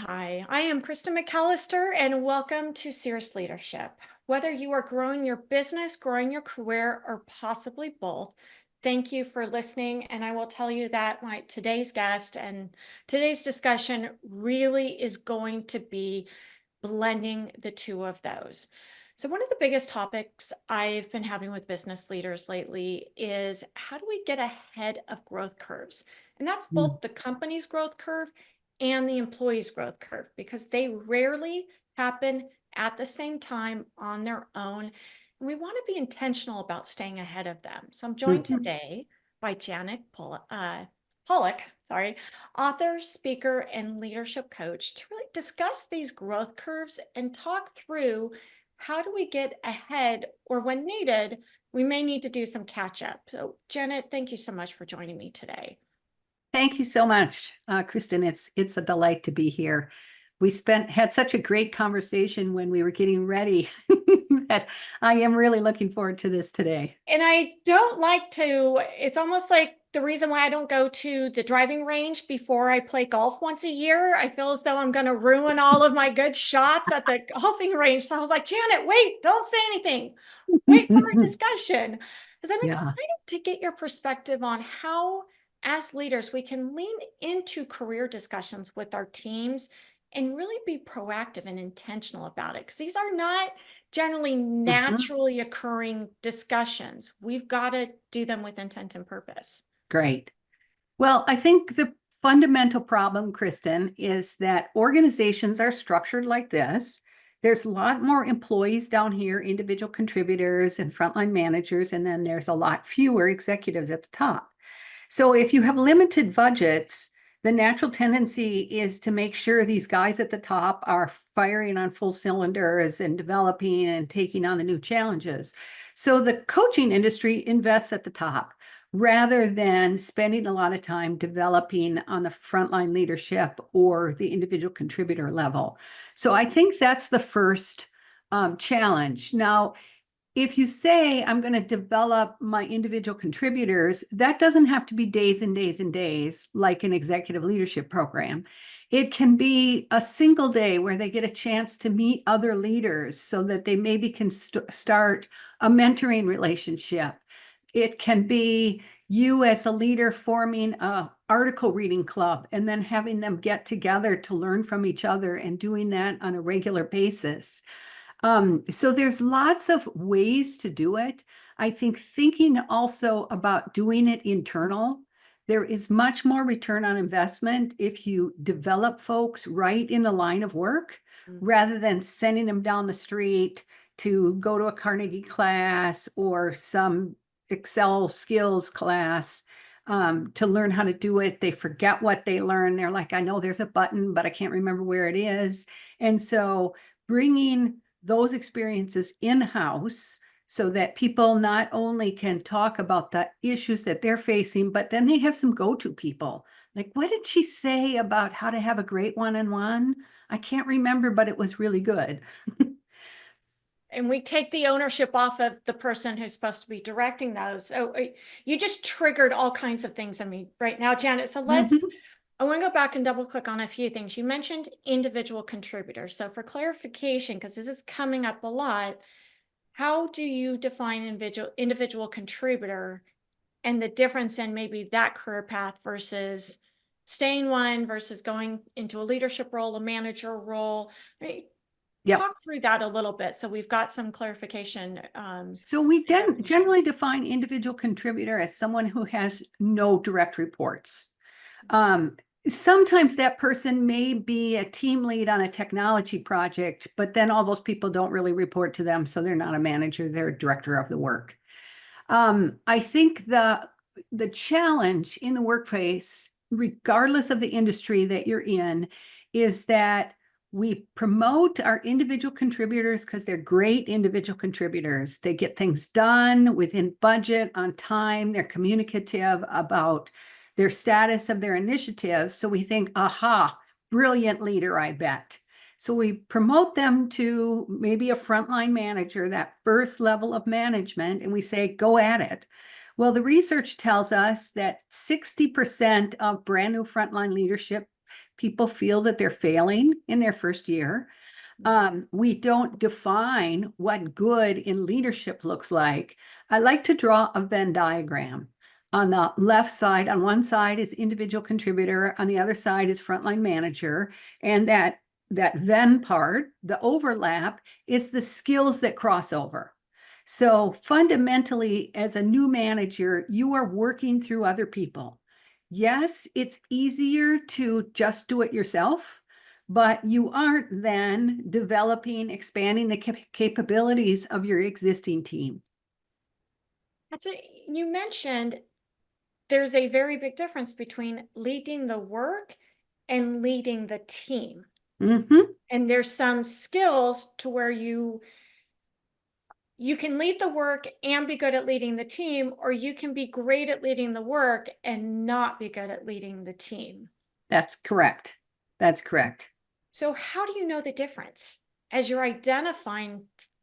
Hi, I am Krista McAllister, and welcome to Cerius Leadership. Whether you are growing your business, growing your career, or possibly both, thank you for listening. And I will tell you that today's guest and today's discussion really is going to be blending the two of those. So, one of the biggest topics I've been having with business leaders lately is how do we get ahead of growth curves? And that's Mm. both the company's growth curve and the employee's growth curve because they rarely happen at the same time on their own. And we want to be intentional about staying ahead of them. So, I'm joined Mhm. today by Janet Pollock, sorry, author, speaker, and leadership coach to really discuss these growth curves and talk through how do we get ahead or when needed, we may need to do some catch up. So, Janet, thank you so much for joining me today. Thank you so much, Kristen. It's a delight to be here. We had such a great conversation when we were getting ready that I am really looking forward to this today. And I don't like to, it's almost like the reason why I don't go to the driving range before I play golf once a year. I feel as though I'm going to ruin all of my good shots at the golfing range. So I was like, Janet, wait, don't say anything. Wait for our discussion. Because I'm Yeah. excited to get your perspective on how, as leaders, we can lean into career discussions with our teams and really be proactive and intentional about it. Because these are not generally Mhm. naturally occurring discussions. We've got to do them with intent and purpose. Great. Well, I think the fundamental problem, Kristen, is that organizations are structured like this. There's a lot more employees down here, individual contributors and frontline managers, and then there's a lot fewer executives at the top. So if you have limited budgets, the natural tendency is to make sure these guys at the top are firing on full cylinders and developing and taking on the new challenges. So the coaching industry invests at the top rather than spending a lot of time developing on the frontline leadership or the individual contributor level. So I think that's the first challenge. Now, if you say I'm going to develop my individual contributors, that doesn't have to be days and days and days like an executive leadership program. It can be a single day where they get a chance to meet other leaders so that they maybe can start a mentoring relationship. It can be you as a leader forming a article reading club and then having them get together to learn from each other and doing that on a regular basis. So there's lots of ways to do it. I think thinking also about doing it internal, there is much more return on investment if you develop folks right in the line of work rather than sending them down the street to go to a Carnegie class or some Excel skills class to learn how to do it. They forget what they learn. They're like, I know there's a button, but I can't remember where it is. And so bringing those experiences in-house so that people not only can talk about the issues that they're facing, but then they have some go-to people. Like, what did she say about how to have a great one-on-one? I can't remember, but it was really good. And we take the ownership off of the person who's supposed to be directing those. So you just triggered all kinds of things in me right now, Janet. So Mhm. I want to go back and double click on a few things. You mentioned individual contributors. So for clarification, because this is coming up a lot, how do you define individual contributor and the difference in maybe that career path versus staying one versus going into a leadership role, a manager role? Right? Yep. Talk through that a little bit so we've got some clarification So we and definition. generally define individual contributor as someone who has no direct reports. Um, Sometimes that person may be a team lead on a technology project, but then all those people don't really report to them, so they're not a manager, they're a director of the work. I think the challenge in the workplace, regardless of the industry that you're in, is that we promote our individual contributors because they're great individual contributors. They get things done within budget, on time, they're communicative about their status of their initiatives. So we think, aha, brilliant leader, I bet. So we promote them to maybe a frontline manager, that first level of management, and we say, go at it. Well, the research tells us that 60% of brand new frontline leadership people feel that they're failing in their first year. We don't define what good in leadership looks like. I like to draw a Venn diagram. On the left side, on one side is individual contributor, on the other side is frontline manager. And that Venn part, the overlap, is the skills that cross over. So fundamentally, as a new manager, you are working through other people. Yes, it's easier to just do it yourself, but you aren't then developing, expanding the capabilities of your existing team. You mentioned there's a very big difference between leading the work and leading the team. Mm-hmm. And there's some skills to where you can lead the work and be good at leading the team, or you can be great at leading the work and not be good at leading the team. That's correct. That's correct. So how do you know the difference as you're identifying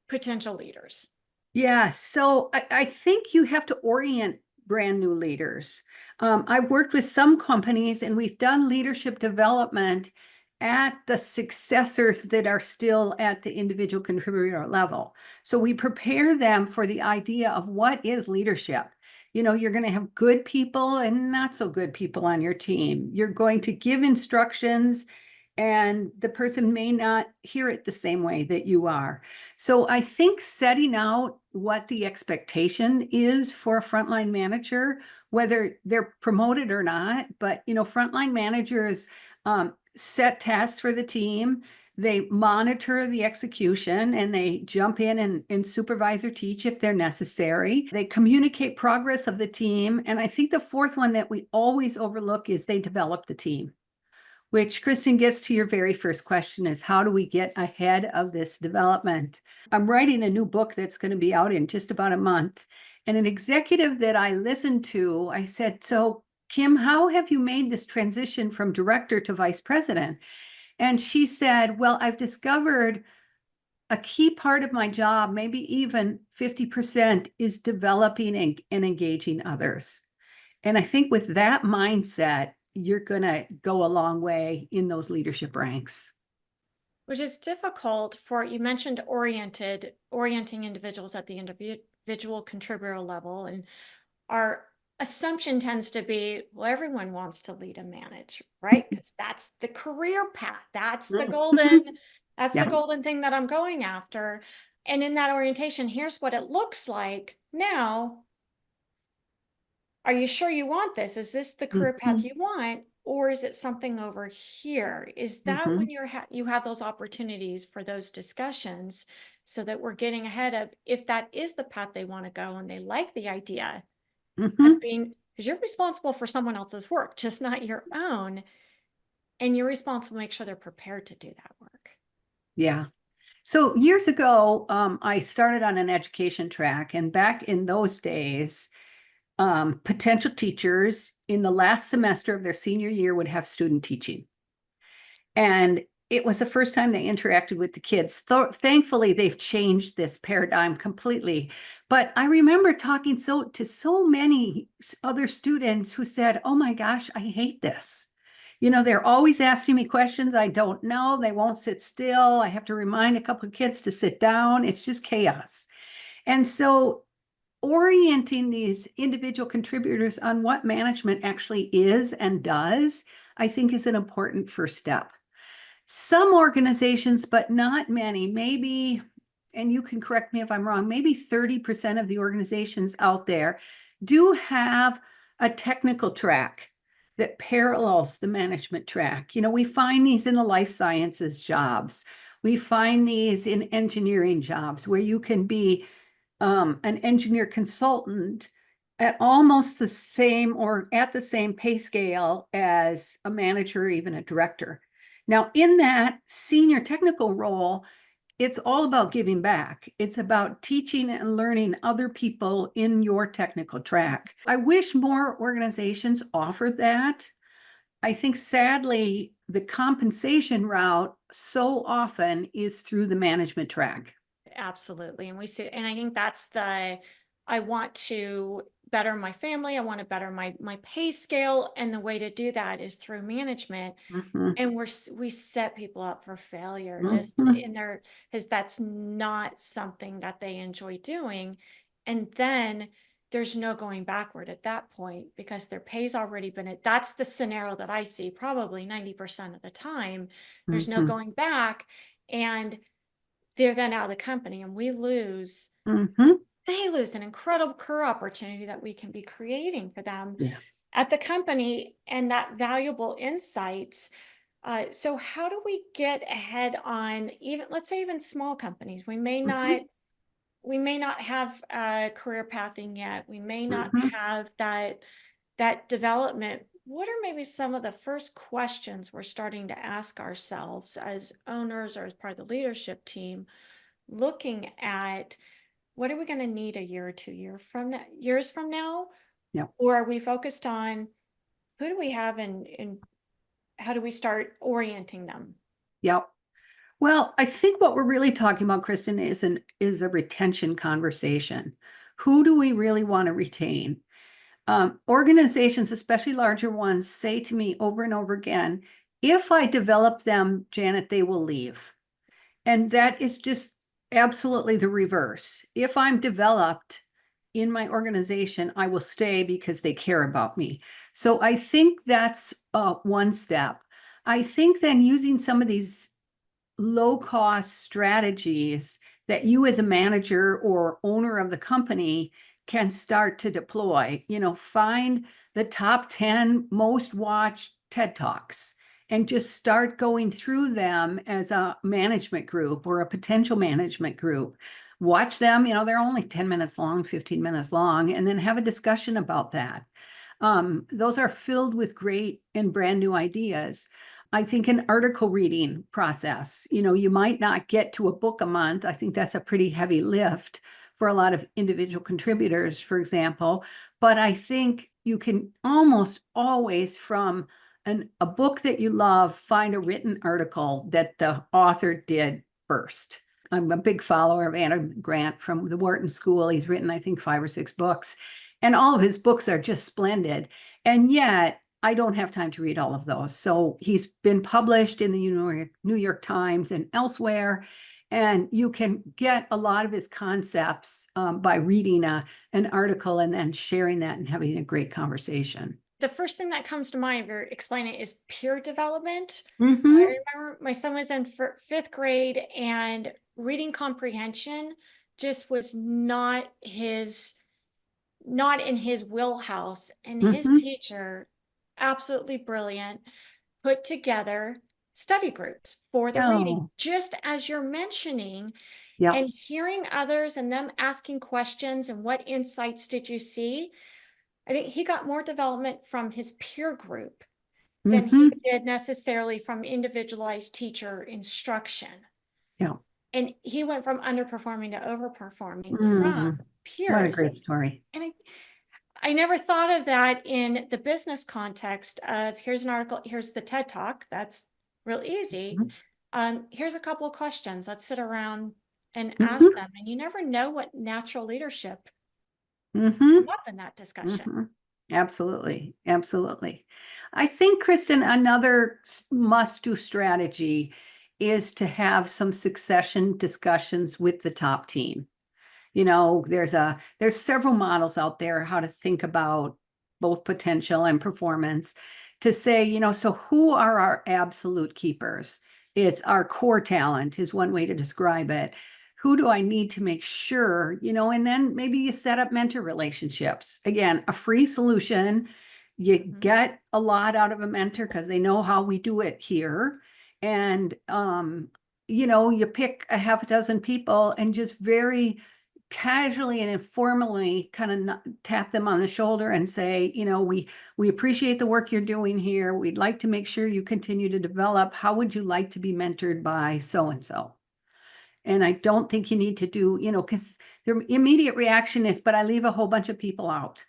potential leaders? Yeah, so I think you have to orient brand new leaders. I've worked with some companies and we've done leadership development at the successors that are still at the individual contributor level. So we prepare them for the idea of what is leadership. You know, you're going to have good people and not so good people on your team. You're going to give instructions and the person may not hear it the same way that you are. So I think setting out what the expectation is for a frontline manager, whether they're promoted or not, but frontline managers set tasks for the team. They monitor the execution and they jump in and supervise or teach if they're necessary. They communicate progress of the team. And I think the fourth one that we always overlook is they develop the team. Which, Kristen, gets to your very first question, is how do we get ahead of this development? I'm writing a new book that's going to be out in just about a month. And an executive that I listened to, I said, so Kim, how have you made this transition from director to vice president? And she said, well, I've discovered a key part of my job, maybe even 50%, is developing and engaging others. And I think with that mindset, you're going to go a long way in those leadership ranks. Which is difficult for, you mentioned orienting individuals at the individual contributor level. And our assumption tends to be, well, everyone wants to lead and manage, right? Because that's the career path. That's the Yeah. golden thing that I'm going after. And in that orientation, here's what it looks like. Now, are you sure you want this? Is this the career path you want? Or is it something over here? Is that when you have those opportunities for those discussions so that we're getting ahead of if that is the path they want to go and they like the idea of being, because you're responsible for someone else's work, just not your own. And you're responsible to make sure they're prepared to do that work. Yeah. So years ago, I started on an education track, and back in those days, potential teachers in the last semester of their senior year would have student teaching. And it was the first time they interacted with the kids. Thankfully, they've changed this paradigm completely. But I remember talking to so many other students who said, oh my gosh, I hate this. They're always asking me questions I don't know. They won't sit still. I have to remind a couple of kids to sit down. It's just chaos. And so orienting these individual contributors on what management actually is and does, I think is an important first step. Some organizations, but not many, maybe, and you can correct me if I'm wrong, maybe 30% of the organizations out there do have a technical track that parallels the management track. We find these in the life sciences jobs. We find these in engineering jobs where you can be an engineer consultant at almost the same or at the same pay scale as a manager or even a director. Now, in that senior technical role, it's all about giving back. It's about teaching and learning other people in your technical track. I wish more organizations offered that. I think sadly, the compensation route so often is through the management track. Absolutely. And we see, and I think that's the I want to better my family. I want to better my pay scale. And the way to do that is through management. Mhm, And we set people up for failure just mhm, in their, because that's not something that they enjoy doing. And then there's no going backward at that point because their pay's already been, that's the scenario that I see probably 90% of the time. There's no mhm, going back. And they're then out of the company and mhm. they lose an incredible career opportunity that we can be creating for them Yes. at the company and that valuable insights. So how do we get ahead on even, let's say even small companies? Mhm, We may not have career pathing yet. We may not mhm. have that development. What are maybe some of the first questions we're starting to ask ourselves as owners or as part of the leadership team, looking at what are we going to need a year or 2 years from now? Yep, Or are we focused on who do we have and how do we start orienting them? yep. Well, I think what we're really talking about, Kristen, is a retention conversation. Who do we really want to retain? Organizations, especially larger ones, say to me over and over again, if I develop them, Janet, they will leave. And that is just absolutely the reverse. If I'm developed in my organization, I will stay because they care about me. So I think that's one step. I think then using some of these low cost strategies that you as a manager or owner of the company can start to deploy. Find the top 10 most watched TED Talks and just start going through them as a management group or a potential management group. Watch them, they're only 10 minutes long, 15 minutes long, and then have a discussion about that. Those are filled with great and brand new ideas. I think an article reading process, you might not get to a book a month. I think that's a pretty heavy lift for a lot of individual contributors, for example. But I think you can almost always, from a book that you love, find a written article that the author did first. I'm a big follower of Anna Grant from the Wharton School. He's written, I think, 5 or 6 books, and all of his books are just splendid. And yet, I don't have time to read all of those. So he's been published in the New York Times and elsewhere. And you can get a lot of his concepts by reading an article and then sharing that and having a great conversation. The first thing that comes to mind if you're explaining it is peer development. Mm-hmm. I remember my son was in fifth grade and reading comprehension just was not in his wheelhouse. And his Mm-hmm. teacher, absolutely brilliant, put together study groups for the reading, Oh, just as you're mentioning, yep. and hearing others and them asking questions and what insights did you see? I think he got more development from his peer group than he Mm-hmm. did necessarily from individualized teacher instruction. Yeah. And he went from underperforming to overperforming from Mm. What a peers. great story. And I never thought of that in the business context of here's an article, here's the TED Talk. That's real easy. Here's a couple of questions. Let's sit around and ask Mm-hmm. them. And you never know what natural leadership Mm-hmm. come up in that discussion. Mm-hmm. Absolutely. Absolutely. I think, Kristen, another must-do strategy is to have some succession discussions with the top team. There's several models out there how to think about both potential and performance to say, so who are our absolute keepers? It's our core talent is one way to describe it. Who do I need to make sure, and then maybe you set up mentor relationships. Again, a free solution. You Mhm. get a lot out of a mentor because they know how we do it here. And you pick a half a dozen people and just very casually and informally kind of tap them on the shoulder and say, we appreciate the work you're doing here. We'd like to make sure you continue to develop. How would you like to be mentored by so and so? And I don't think you need to do, because their immediate reaction is, but I leave a whole bunch of people out.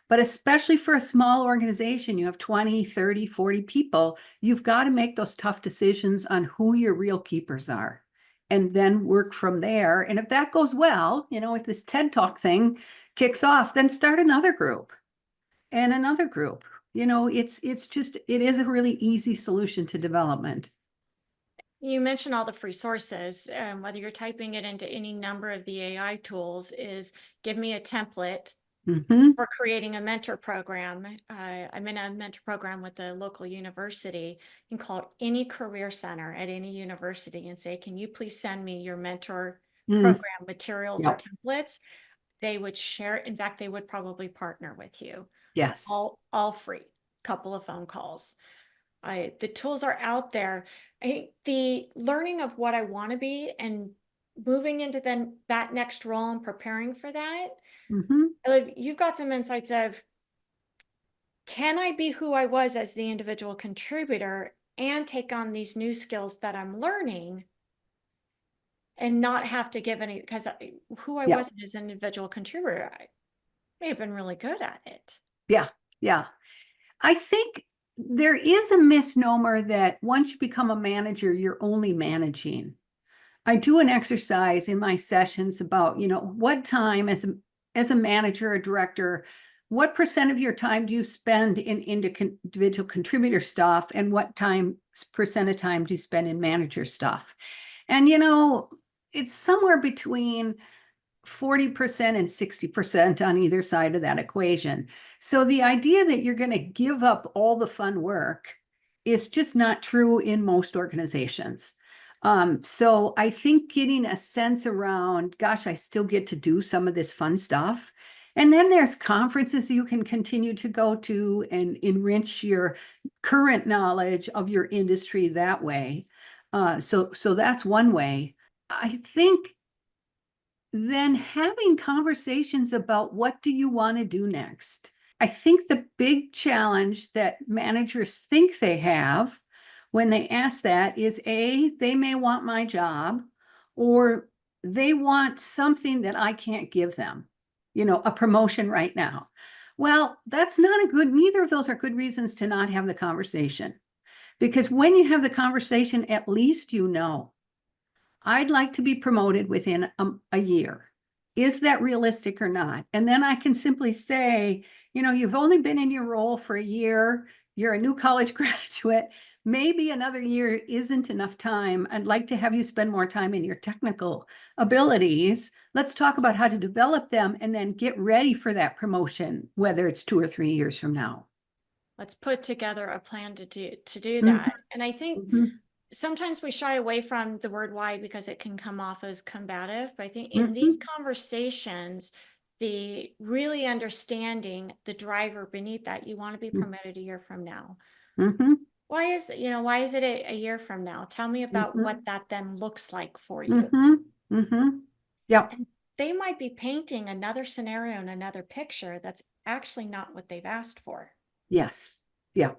But especially for a small organization, you have 20, 30, 40 people, you've got to make those tough decisions on who your real keepers are and then work from there. And if that goes well, with this TED Talk thing, kicks off, then start another group and another group. It is a really easy solution to development. You mentioned all the free sources, whether you're typing it into any number of the AI tools, is give me a template Mm-hmm. for creating a mentor program. I'm in a mentor program with a local university. You can call any career center at any university and say, can you please send me your mentor Mm. program materials or Yep. templates? They would share. In fact, they would probably partner with you. Yes. All free, couple of phone calls. The tools are out there. I think the learning of what I want to be and moving into then that next role and preparing for that. Mm-hmm. You've got some insights of, can I be who I was as the individual contributor and take on these new skills that I'm learning and not have to give any, because who I Yeah. was as an individual contributor, I may have been really good at it. Yeah. Yeah. I think there is a misnomer that once you become a manager, you're only managing. I do an exercise in my sessions about, what time as a manager or director, what percent of your time do you spend in individual contributor stuff, and what percent of time do you spend in manager stuff? And it's somewhere between 40% and 60% on either side of that equation. So the idea that you're going to give up all the fun work is just not true in most organizations. So I think getting a sense around, gosh, I still get to do some of this fun stuff. And then there's conferences you can continue to go to and enrich your current knowledge of your industry that way. So that's one way. I think then having conversations about what do you want to do next. I think the big challenge that managers think they have when they ask that is they may want my job, or they want something that I can't give them, a promotion right now. Well, that's not neither of those are good reasons to not have the conversation. Because when you have the conversation, at least I'd like to be promoted within a year. Is that realistic or not? And then I can simply say, you've only been in your role for a year. You're a new college graduate. Maybe another year isn't enough time. I'd like to have you spend more time in your technical abilities. Let's talk about how to develop them and then get ready for that promotion, whether it's 2 or 3 years from now. Let's put together a plan to do Mhm, that. And I think mhm, sometimes we shy away from the word why because it can come off as combative. But I think in these mhm, conversations, the really understanding the driver beneath that, you want to be promoted a year from now. mhm, Why is it a year from now? Tell me about what mhm, that then looks like for you. mhm, mhm. Yep. And they might be painting another scenario and another picture that's actually not what they've asked for. Yes. Yeah.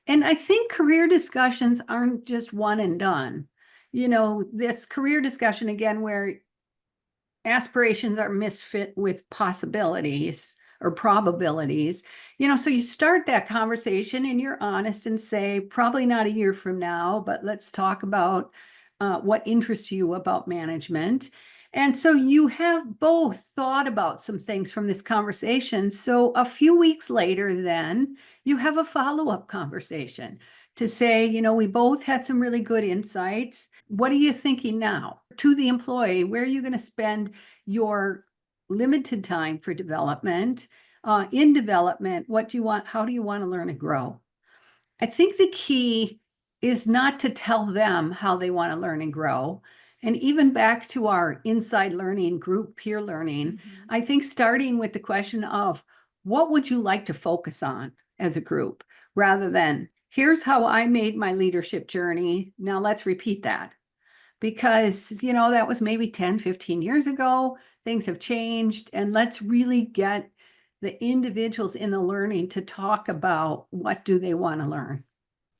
And I think career discussions aren't just one and done. This career discussion again, where aspirations are misfit with possibilities or probabilities. So you start that conversation and you're honest and say, probably not a year from now, but let's talk about what interests you about management. And so you have both thought about some things from this conversation. So a few weeks later, then you have a follow-up conversation to say, we both had some really good insights. What are you thinking now? To the employee, where are you going to spend your limited time for development? In development, what do you want? How do you want to learn and grow? I think the key is not to tell them how they want to learn and grow. And even back to our inside learning group peer learning, Mhm. I think starting with the question of what would you like to focus on as a group, rather than here's how I made my leadership journey. Now let's repeat that, because that was maybe 10, 15 years ago. Things have changed, and let's really get the individuals in the learning to talk about what do they want to learn.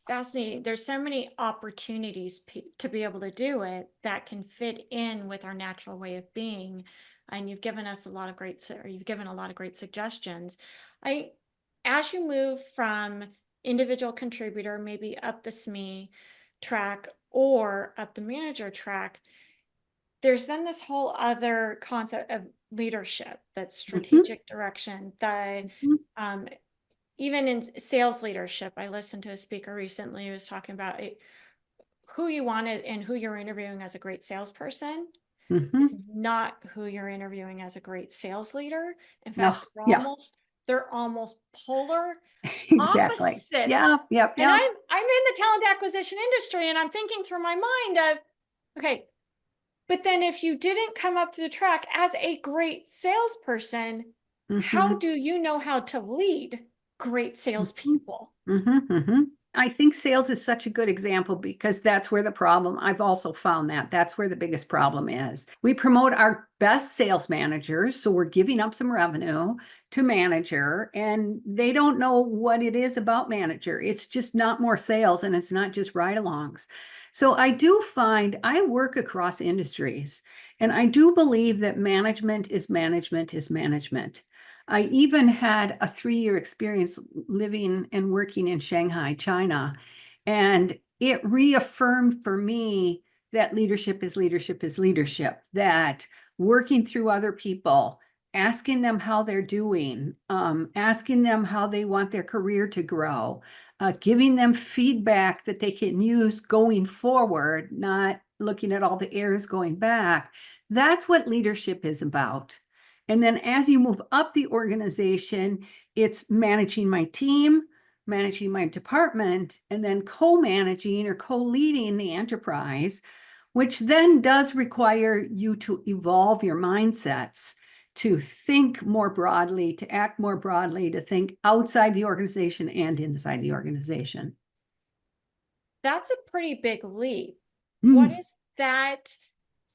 Fascinating. There's so many opportunities to be able to do it that can fit in with our natural way of being. And you've given us a lot of or you've given a lot of great suggestions. I, as you move from individual contributor, maybe up the SME track or up the manager track, there's then this whole other concept of leadership, that Mhm, strategic direction, the mhm, um, even in sales leadership. I listened to a speaker recently who was talking about it, who you wanted and who you're interviewing as a great salesperson is mhm. not who you're interviewing as a great sales leader. In No, fact, yeah, they're almost polar exactly. opposites. Yeah, yep, And yep. I'm in the talent acquisition industry and I'm thinking through my mind of, okay, but then if you didn't come up to the track as a great salesperson, how Mhm. do you know how to lead great Mhm. salespeople? Mhm. I think sales is such a good example because that's where the problem, I've also found that that's where the biggest problem is. We promote our best sales managers, so we're giving up some revenue to manager, and they don't know what it is about manager. It's just not more sales and it's not just ride-alongs. So I do find I work across industries, and I do believe that management is management is management. I even had a 3-year experience living and working in Shanghai, China. And it reaffirmed for me that leadership is leadership is leadership, that working through other people, asking them how they're doing, asking them how they want their career to grow, giving them feedback that they can use going forward, not looking at all the errors going back. That's what leadership is about. And then as you move up the organization, it's managing my team, managing my department, and then co-managing or co-leading the enterprise, which then does require you to evolve your mindsets, to think more broadly, to act more broadly, to think outside the organization and inside the organization. That's a pretty big leap. What Mm, does that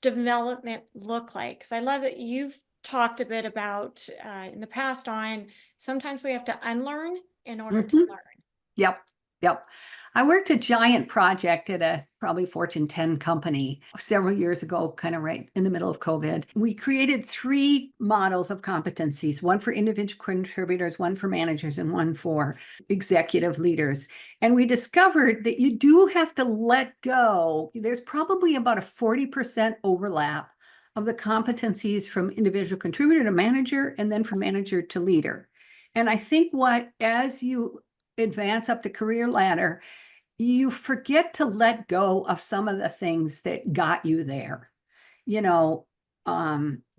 development look like? Because I love that you've talked a bit about in the past on sometimes we have to unlearn in order to mhm. learn. Yep. Yep. I worked a giant project at a probably Fortune 10 company several years ago, kind of right in the middle of COVID. We created 3 models of competencies, one for individual contributors, one for managers, and one for executive leaders. And we discovered that you do have to let go. There's probably about a 40% overlap of the competencies from individual contributor to manager and then from manager to leader. And I think as you advance up the career ladder, you forget to let go of some of the things that got you there. You know,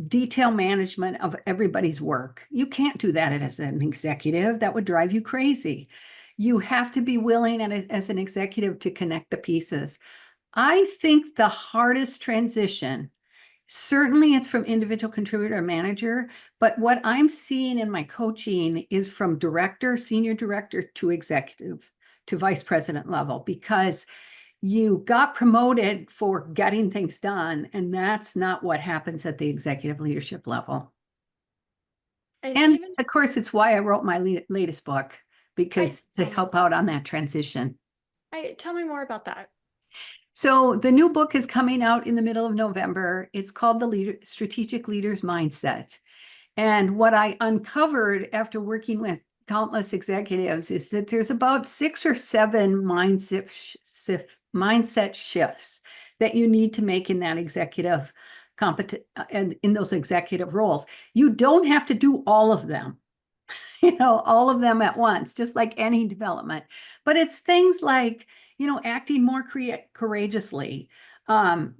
detail management of everybody's work. You can't do that as an executive. That would drive you crazy. You have to be willing and as an executive to connect the pieces. I think the hardest transition, certainly it's from individual contributor to manager, but what I'm seeing in my coaching is from director, senior director to executive to vice president level, because you got promoted for getting things done, and that's not what happens at the executive leadership level. And And even of course, it's why I wrote my latest book, I because to tell me, help out on that transition. I tell me more about that. So the new book is coming out in the middle of November. It's called Strategic Leader's Mindset. And what I uncovered after working with countless executives is that there's about 6 or 7 mindset shifts that you need to make in that executive competent and in those executive roles. You don't have to do all of them, all of them at once, just like any development. But it's things like, acting more courageously, um,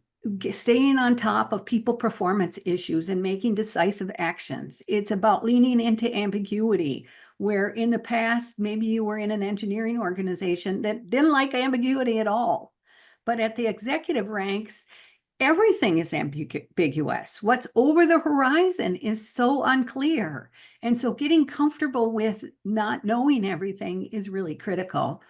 staying on top of people performance issues and making decisive actions. It's about leaning into ambiguity, where in the past, maybe you were in an engineering organization that didn't like ambiguity at all. But at the executive ranks, everything is ambiguous. What's over the horizon is so unclear. And so getting comfortable with not knowing everything is really critical.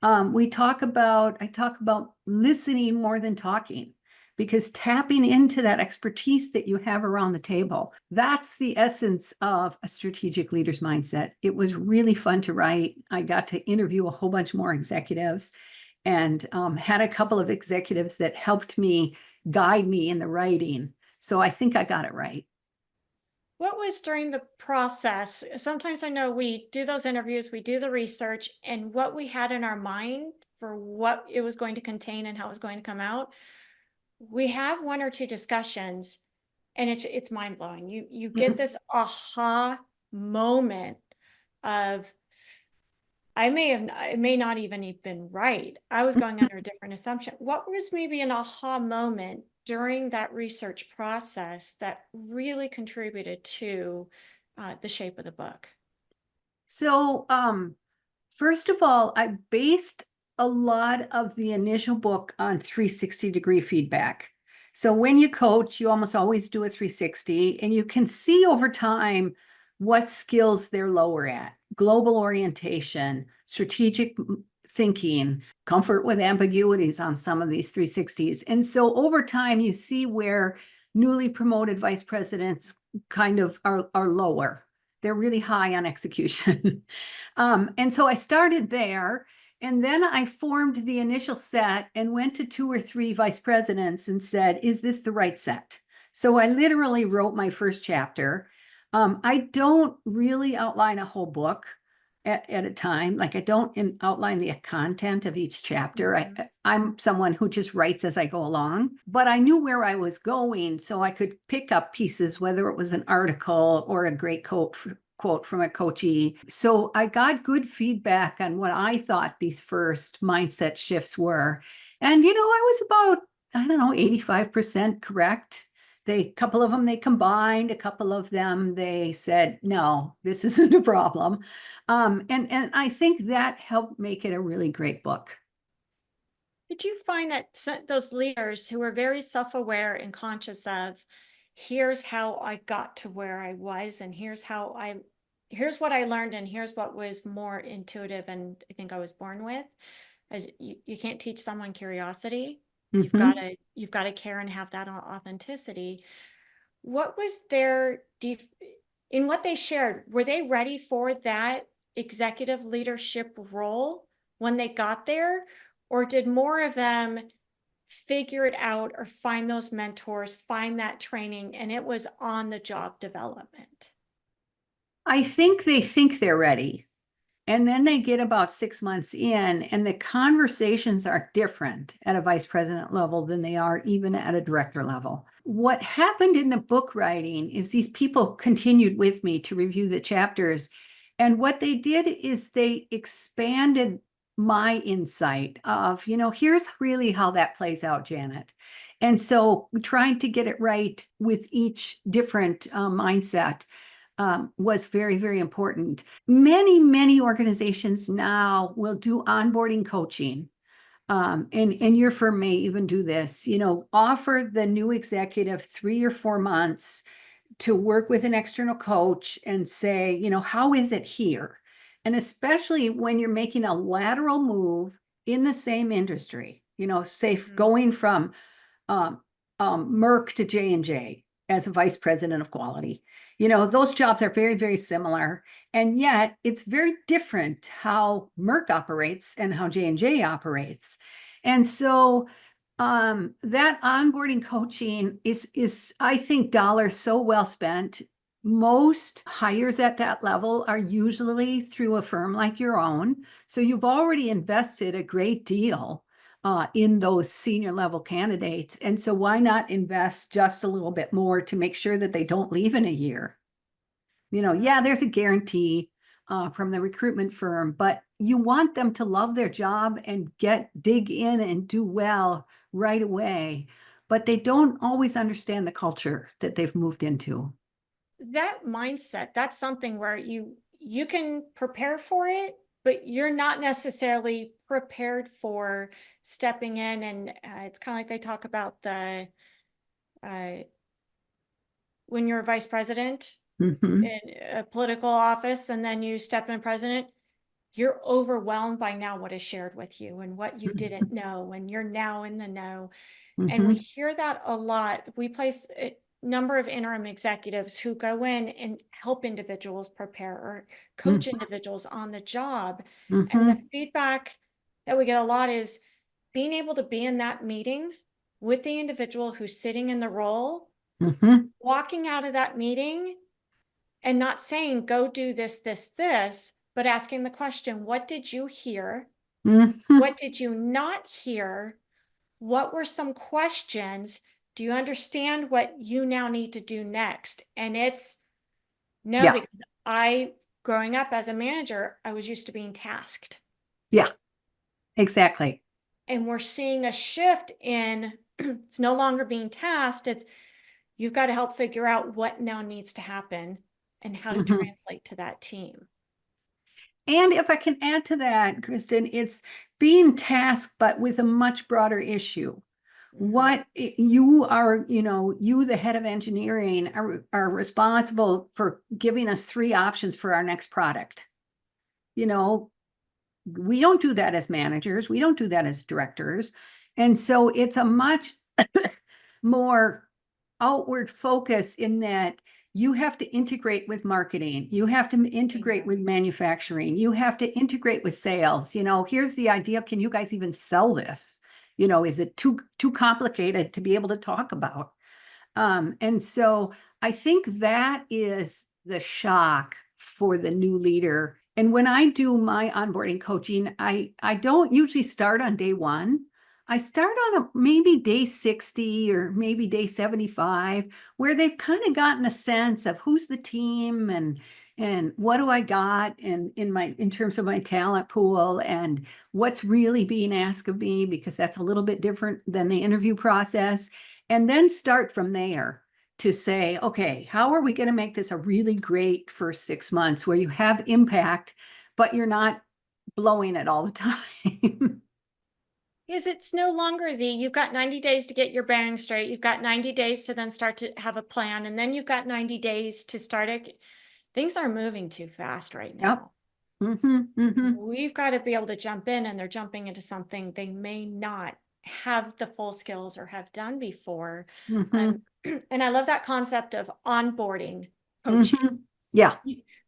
I talk about listening more than talking, because tapping into that expertise that you have around the table, that's the essence of a strategic leader's mindset. It was really fun to write. I got to interview a whole bunch more executives, and had a couple of executives that helped me guide me in the writing. So I think I got it right. What was during the process? Sometimes I know we do those interviews, we do the research, and what we had in our mind for what it was going to contain and how it was going to come out. We have 1 or 2 discussions, and it's mind-blowing. You get this aha moment of, it may not even have been right. I was going under a different assumption. What was maybe an aha moment during that research process that really contributed to the shape of the book? So, first of all, I based a lot of the initial book on 360-degree feedback. So when you coach, you almost always do a 360, and you can see over time what skills they're lower at: global orientation, strategic thinking, comfort with ambiguities on some of these 360s. And so over time, you see where newly promoted vice presidents kind of are lower. They're really high on execution. And so I started there, and then I formed the initial set and went to 2 or 3 vice presidents and said, is this the right set? So I literally wrote my first chapter. I don't really outline a whole book at a time. Like, I don't outline the content of each chapter. Mhm. I'm someone who just writes as I go along, but I knew where I was going, so I could pick up pieces, whether it was an article or a great quote from a coachee. So I got good feedback on what I thought these first mindset shifts were. And, I was about, I don't know, 85% correct. A couple of them they combined, a couple of them they said, no, this isn't a problem. And I think that helped make it a really great book. Did you find that those leaders who were very self-aware and conscious of, here's how I got to where I was, and here's what I learned, and here's what was more intuitive, and I think I was born with, as you can't teach someone curiosity. Mhm. You've got to care and have that authenticity. What was their in what they shared? Were they ready for that executive leadership role when they got there? Or did more of them figure it out or find those mentors, find that training, and it was on the job development? I think they're ready. And then they get about 6 months in, and the conversations are different at a vice president level than they are even at a director level. What happened in the book writing is these people continued with me to review the chapters. And what they did is they expanded my insight of, here's really how that plays out, Janet. And so trying to get it right with each different mindset was very, very important. Many organizations now will do onboarding coaching. And your firm may even do this, offer the new executive 3 or 4 months to work with an external coach and say, how is it here? And especially when you're making a lateral move in the same industry, say Mhm. going from um, Merck to J&J as a vice president of quality. Those jobs are very, very similar. And yet it's very different how Merck operates and how J&J operates. And so that onboarding coaching is, I think, dollars so well spent. Most hires at that level are usually through a firm like your own. So you've already invested a great deal in those senior level candidates. And so why not invest just a little bit more to make sure that they don't leave in a year? Yeah, there's a guarantee from the recruitment firm, but you want them to love their job and dig in and do well right away. But they don't always understand the culture that they've moved into. That mindset, that's something where you can prepare for it, but you're not necessarily prepared for stepping in, and it's kind of like they talk about the uh, when you're a vice president Mhm. in a political office and then you step in president, you're overwhelmed by now what is shared with you and what you didn't know, and you're now in the know. And we Mhm. hear that a lot. We place a number of interim executives who go in and help individuals prepare or coach Mhm. individuals on the job. And the Mhm. feedback that we get a lot is being able to be in that meeting with the individual who's sitting in the role, Mhm. walking out of that meeting and not saying, go do this, this, this, but asking the question, what did you hear? Mhm. What did you not hear? What were some questions Do you understand what you now need to do next? And it's no, Yeah. because growing up as a manager, I was used to being tasked. Yeah, exactly. And we're seeing a shift in it's no longer being tasked. It's you've got to help figure out what now needs to happen and how to Mhm. translate to that team. And if I can add to that, Kristen, it's being tasked, but with a much broader issue. Mhm. You are, you, the head of engineering, are responsible for giving us three options for our next product. You know, we don't do that as managers, we don't do that as directors. And so it's a much more outward focus in that you have to integrate with marketing, you have to integrate Yes. with manufacturing, you have to integrate with sales. Here's the idea, can you guys even sell this? Is it too complicated to be able to talk about? And so I think that is the shock for the new leader. And when I do my onboarding coaching, I don't usually start on day one. I start on maybe day 60 or maybe day 75, where they've kind of gotten a sense of who's the team and what do I got in terms of my talent pool and what's really being asked of me, because that's a little bit different than the interview process. And then start from there to say, okay, how are we going to make this a really great first 6 months where you have impact, but you're not blowing it all the time? Because it's no longer you've got 90 days to get your bearings straight. You've got 90 days to then start to have a plan. And then you've got 90 days to start it. Things are moving too fast right Yep. now. Mm-hmm, mm-hmm, We've got to be able to jump in, and they're jumping into something they may not have the full skills or have done before. mm-hmm, Um, and I love that concept of onboarding coaching. mm-hmm. Yeah.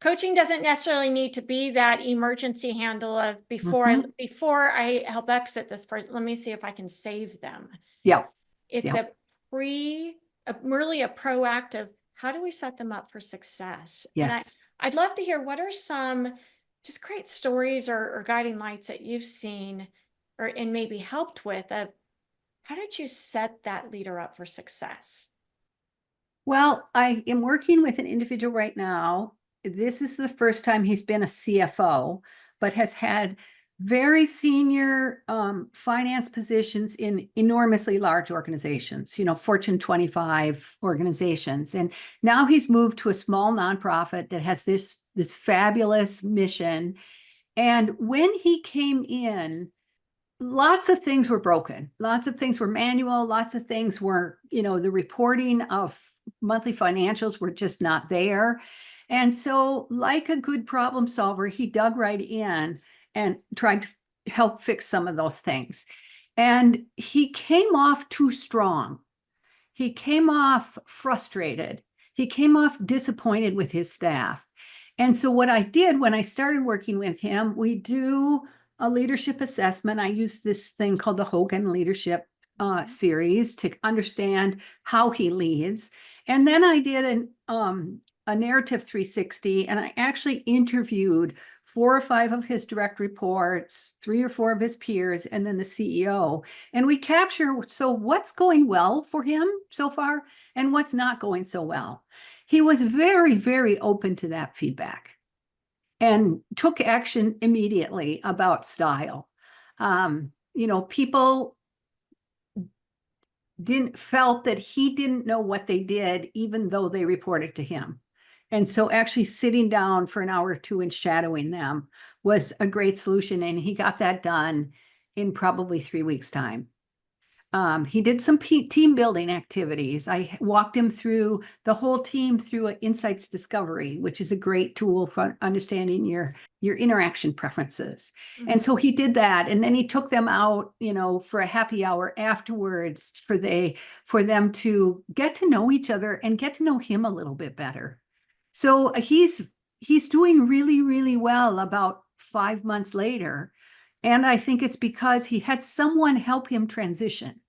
Coaching doesn't necessarily need to be that emergency handle of Mm-hmm. before I help exit this person, let me see if I can save them. Yeah. It's Yeah. really a proactive, how do we set them up for success? And Yes. I'd love to hear what are some just great stories or guiding lights that you've seen or and maybe helped with of how did you set that leader up for success? Well, I am working with an individual right now. This is the first time he's been a CFO, but has had very senior finance positions in enormously large organizations, Fortune 25 organizations. And now he's moved to a small nonprofit that has this fabulous mission. And when he came in, lots of things were broken. Lots of things were manual. Lots of things were, the reporting of monthly financials were just not there. And so, like a good problem solver, he dug right in and tried to help fix some of those things. And he came off too strong. He came off frustrated. He came off disappointed with his staff. And so, what I did when I started working with him, we do a leadership assessment. I use this thing called the Hogan Leadership series to understand how he leads. And then I did a narrative 360, and I actually interviewed 4 or 5 of his direct reports, 3 or 4 of his peers, and then the CEO. And we capture, so what's going well for him so far and what's not going so well. He was very, very open to that feedback and took action immediately about style. People felt that he didn't know what they did, even though they reported to him. And so actually sitting down for an hour or two and shadowing them was a great solution. And he got that done in probably 3 weeks' time. He did some team building activities. I walked him through the whole team through an insights discovery, which is a great tool for understanding your interaction preferences. And so Mhm. he did that, and then he took them out, for a happy hour afterwards for them to get to know each other and get to know him a little bit better. So he's doing really, really well about 5 months later. And I think it's because he had someone help him transition,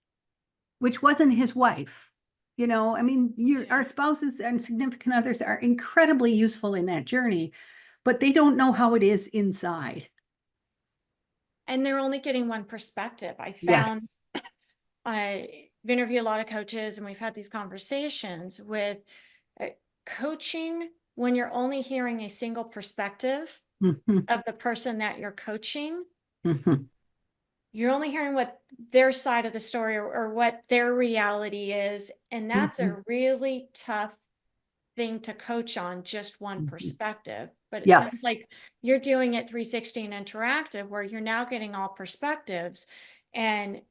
which wasn't his wife. I mean, our spouses and significant others are incredibly useful in that journey, but they don't know how it is inside. And they're only getting one perspective. I found Yes. I've interviewed a lot of coaches and we've had these conversations with coaching when you're only hearing a single perspective Mhm, of the person that you're coaching. mhm, You're only hearing what their side of the story or what their reality is. And that's mhm, a really tough thing to coach on, just one mhm. perspective. But it sounds Yes. like you're doing it 360 and interactive, where you're now getting all perspectives. And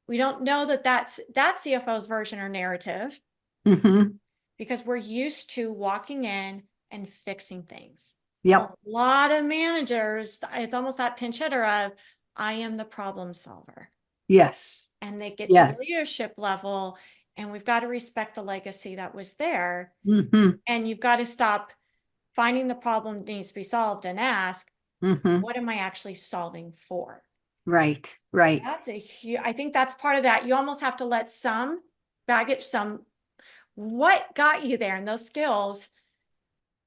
we don't know that that CFO's version or narrative, Mhm. because we're used to walking in and fixing things. A Yep. lot of managers, it's almost that pinch hitter of, I am the problem solver. Yes. And they get to the Yes. leadership level, and we've got to respect the legacy that was there. Mhm, And you've got to stop finding the problem needs to be solved and ask, mhm. what am I actually solving for? Right. Right. That's a huge, I think that's part of that. You almost have to let some baggage, some what got you there, and those skills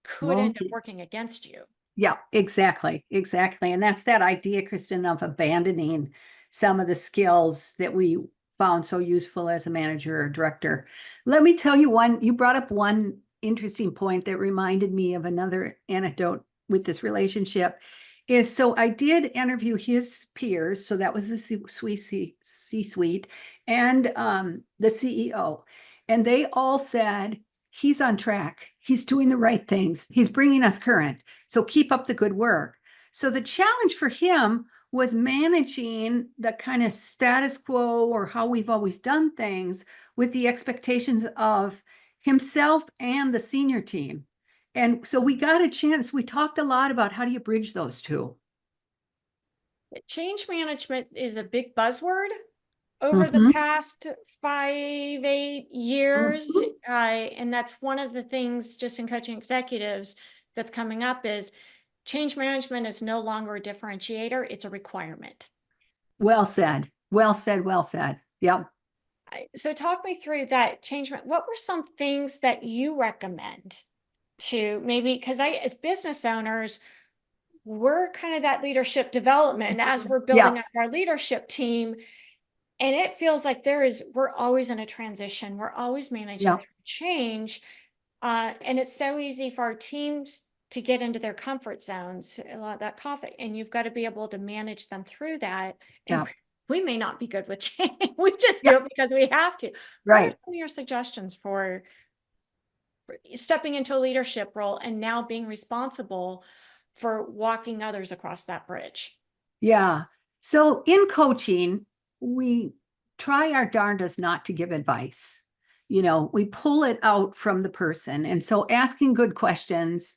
could Well, end up working against you. yeah, exactly, exactly. And that's that idea, Kristen, of abandoning some of the skills that we found so useful as a manager or director. Let me tell you one, you brought up one interesting point that reminded me of another anecdote with this relationship. Is so I did interview his peers, so that was the C-suite and the CEO, and they all said he's on track, he's doing the right things, he's bringing us current. So keep up the good work. So the challenge for him was managing the kind of status quo or how we've always done things with the expectations of himself and the senior team. And so we got a chance. We talked a lot about how do you bridge those two. Change management is a big buzzword over the Mm-hmm. past 5, 8 years. Mm-hmm. And that's one of the things just in coaching executives that's coming up is change management is no longer a differentiator, it's a requirement. Well said. Well said. Well said. Yep. So talk me through that change. What were some things that you recommend to maybe, because as business owners, we're kind of that leadership development as we're Yeah. building up our leadership team. And it feels like we're always in a transition. We're always managing Yeah. through change. And it's so easy for our teams to get into their comfort zones, a lot of that coffee, and you've got to be able to manage them through that. And Yeah. we may not be good with change. We just Yeah. do it because we have to. What are Right. some of your suggestions for stepping into a leadership role and now being responsible for walking others across that bridge? Yeah. So in coaching, we try our darndest not to give advice. We pull it out from the person. And so asking good questions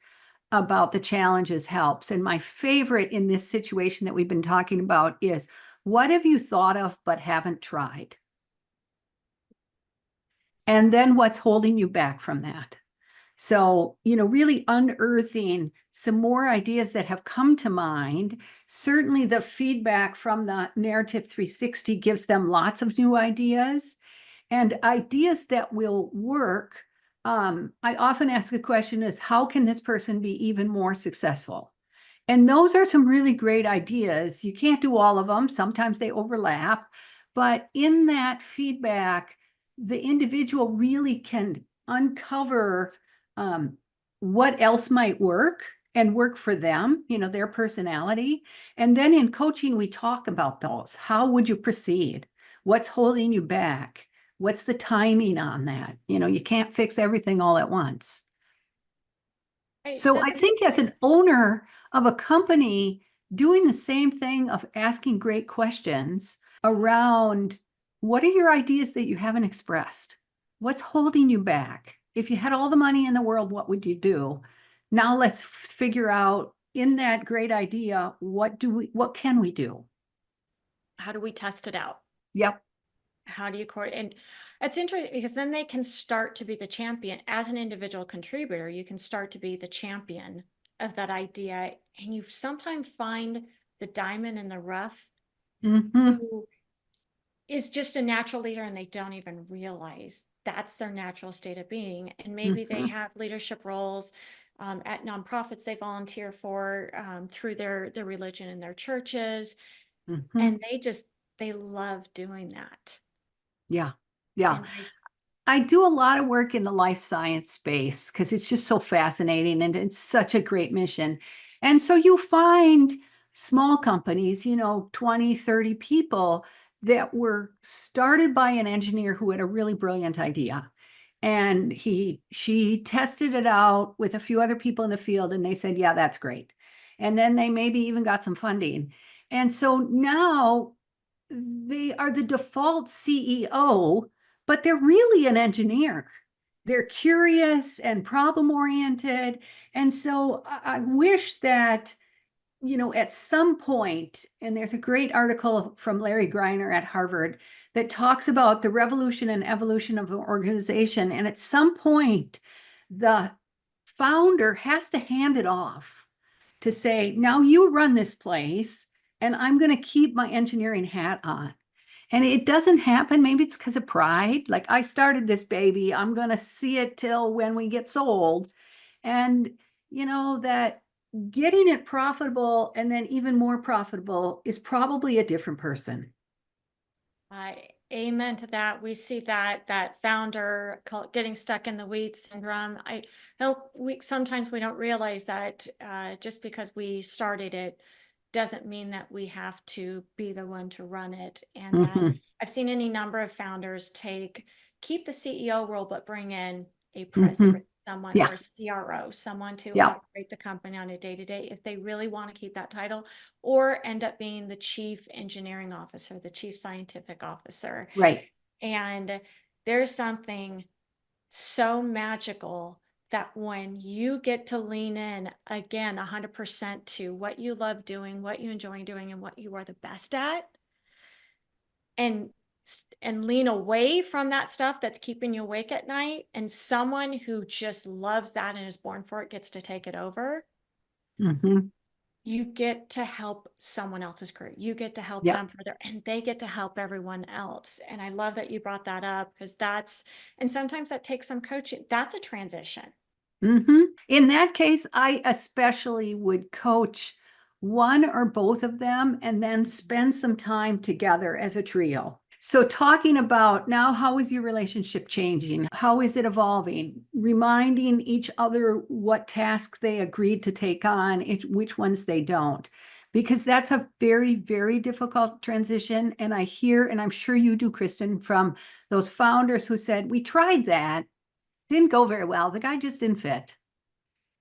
about the challenges helps. And my favorite in this situation that we've been talking about is what have you thought of but haven't tried? And then what's holding you back from that? So, really unearthing some more ideas that have come to mind. Certainly, the feedback from the Narrative 360 gives them lots of new ideas and ideas that will work. I often ask a question is, how can this person be even more successful? And those are some really great ideas. You can't do all of them. Sometimes they overlap. But in that feedback, the individual really can uncover what else might work and work for them, their personality. And then in coaching, we talk about those. How would you proceed? What's holding you back? What's the timing on that? You can't fix everything all at once. So I That's think as an owner of a company, doing the same thing of asking great questions around what are your ideas that you haven't expressed? What's holding you back? If you had all the money in the world, what would you do? Now let's figure out in that great idea, what can we do? how do we test it out? Yep. How do you and it's interesting because then they can start to be the champion as an individual contributor. You can start to be the champion of that idea, and you sometimes find the diamond in the rough Mm-hmm. who is just a natural leader and they don't even realize that's their natural state of being. And maybe they Mm-hmm. have leadership roles at nonprofits they volunteer for through their religion and their churches, Mm-hmm. and they love doing that. Yeah. Yeah. And I do a lot of work in the life science space because it's just so fascinating and it's such a great mission. And so you find small companies, 20, 30 people that were started by an engineer who had a really brilliant idea. And she tested it out with a few other people in the field and they said, yeah, that's great. And then they maybe even got some funding. And so now they are the default CEO, but they're really an engineer. They're curious and problem oriented. And so I wish that, at some point, and there's a great article from Larry Greiner at Harvard that talks about the revolution and evolution of an organization. And at some point, the founder has to hand it off to say, now you run this place, and I'm going to keep my engineering hat on. And it doesn't happen. Maybe it's because of pride. Like, I started this baby, I'm going to see it till when we get sold. And, that getting it profitable and then even more profitable is probably a different person. I amen to that. We see that founder getting stuck in the weeds syndrome. I know sometimes we don't realize that just because we started it doesn't mean that we have to be the one to run it. And that Mhm, I've seen any number of founders keep the CEO role, but bring in a president, mhm. someone, Yeah, or a CRO, someone to yeah, operate the company on a day-to-day if they really want to keep that title, or end up being the chief engineering officer, the chief scientific officer. right. And there's something so magical that when you get to lean in again 100% to what you love doing, what you enjoy doing, and what you are the best at, and lean away from that stuff that's keeping you awake at night, and someone who just loves that and is born for it gets to take it over, Mhm, you get to help someone else's career. You get to help yeah. them further, and they get to help everyone else. And I love that you brought that up because and sometimes that takes some coaching. That's a transition. In that case, I especially would coach one or both of them and then spend some time together as a trio. So, talking about now, how is your relationship changing? How is it evolving? Reminding each other what tasks they agreed to take on, which ones they don't. Because that's a very, very difficult transition. And I hear, and I'm sure you do, Kristen, from those founders who said, we tried that, didn't go very well. The guy just didn't fit,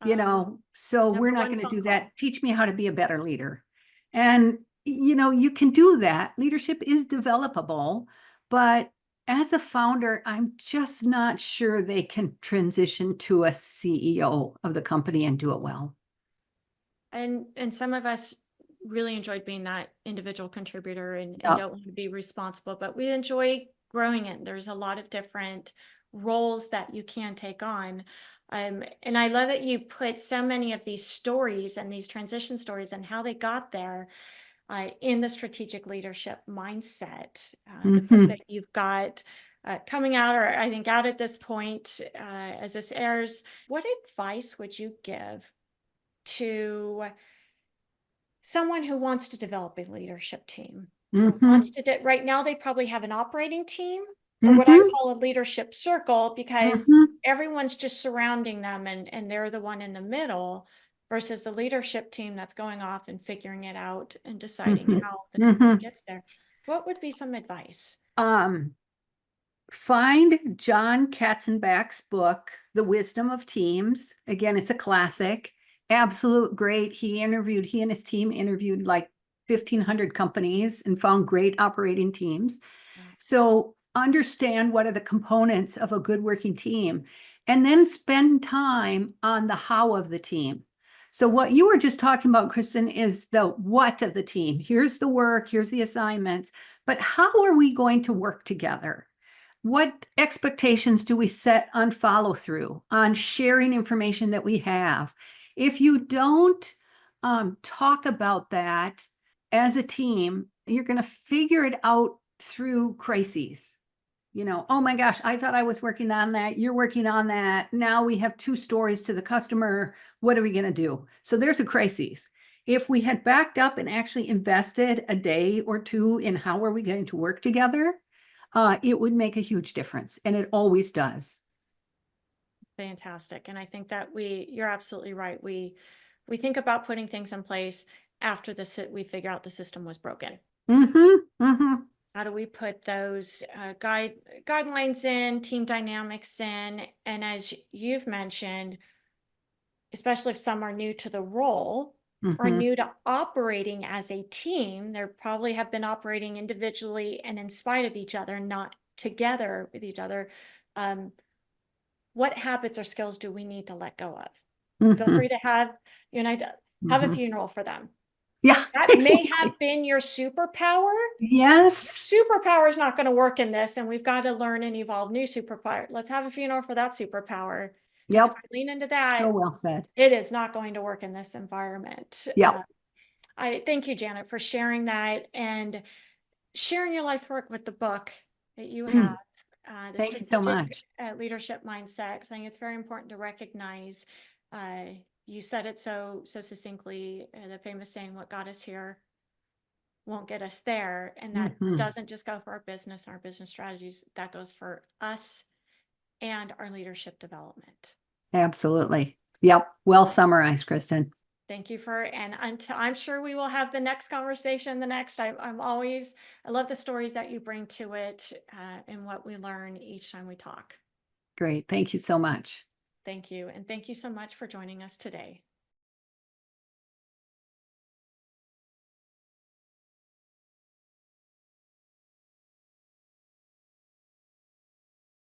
Um, so we're Number not one going to phone do that. call. Teach me how to be a better leader. And, you can do that. Leadership is developable, but as a founder, I'm just not sure they can transition to a CEO of the company and do it well. And some of us really enjoyed being that individual contributor and Yeah. don't want to be responsible, but we enjoy growing it. There's a lot of different roles that you can take on. And I love that you put so many of these stories and these transition stories and how they got there in the strategic leadership mindset. The book Hmm. that you've got coming out, or I think out at this point, as this airs, what advice would you give to someone who wants to develop a leadership team or wants Hmm. to right now they probably have an operating team or what I Hmm. call a leadership circle because Hmm. everyone's just surrounding them and they're the one in the middle versus the leadership team that's going off and figuring it out and deciding Hmm. how the company Hmm. gets there. What would be some advice? Um, Find John Katzenbach's book, The Wisdom of Teams. Again, it's a classic, absolute great. He and his team interviewed like 1,500 companies and found great operating teams. Wow. So understand what are the components of a good working team, and then spend time on the how of the team. So what you were just talking about, Kristen, is the what of the team. Here's the work, here's the assignments, but how are we going to work together? What expectations do we set on follow through, on sharing information that we have? If you don't talk about that as a team, you're going to figure it out through crises. Oh my gosh, I thought I was working on that. You're working on that. Now we have two stories to the customer. What are we going to do? So there's a crisis. If we had backed up and actually invested a day or two in how are we going to work together, it would make a huge difference, and it always does. Fantastic. And I think that you're absolutely right. We think about putting things in place after we figure out the system was broken. How do we put those guidelines in, team dynamics in? And as you've mentioned, especially if some are new to the role or new to operating as a team, they probably have been operating individually and in spite of each other, not together with each other. What habits or skills do we need to let go of? Feel free to have a funeral for them. Yeah, That may exactly. have been your superpower. Yes. Superpower is not going to work in this, and we've got to learn and evolve new superpower. Let's have a funeral for that superpower, because if Yep. I lean into So that, well said. it is not going to work in this environment. Yep. I thank you, Janet, for sharing that and sharing your life's work with the book that you have, Mm, the thank you so strategic much. leadership mindset. I think it's very important to recognize. You said it so succinctly. The famous saying, "What got us here won't get us there," and that doesn't just go for our business and our business strategies. That goes for us and our leadership development. Absolutely. Yep. Well summarized, Kristen. Thank you and until I'm sure we will have the next conversation, I love the stories that you bring to it and what we learn each time we talk. Great. Thank you so much. Thank you. And thank you so much for joining us today.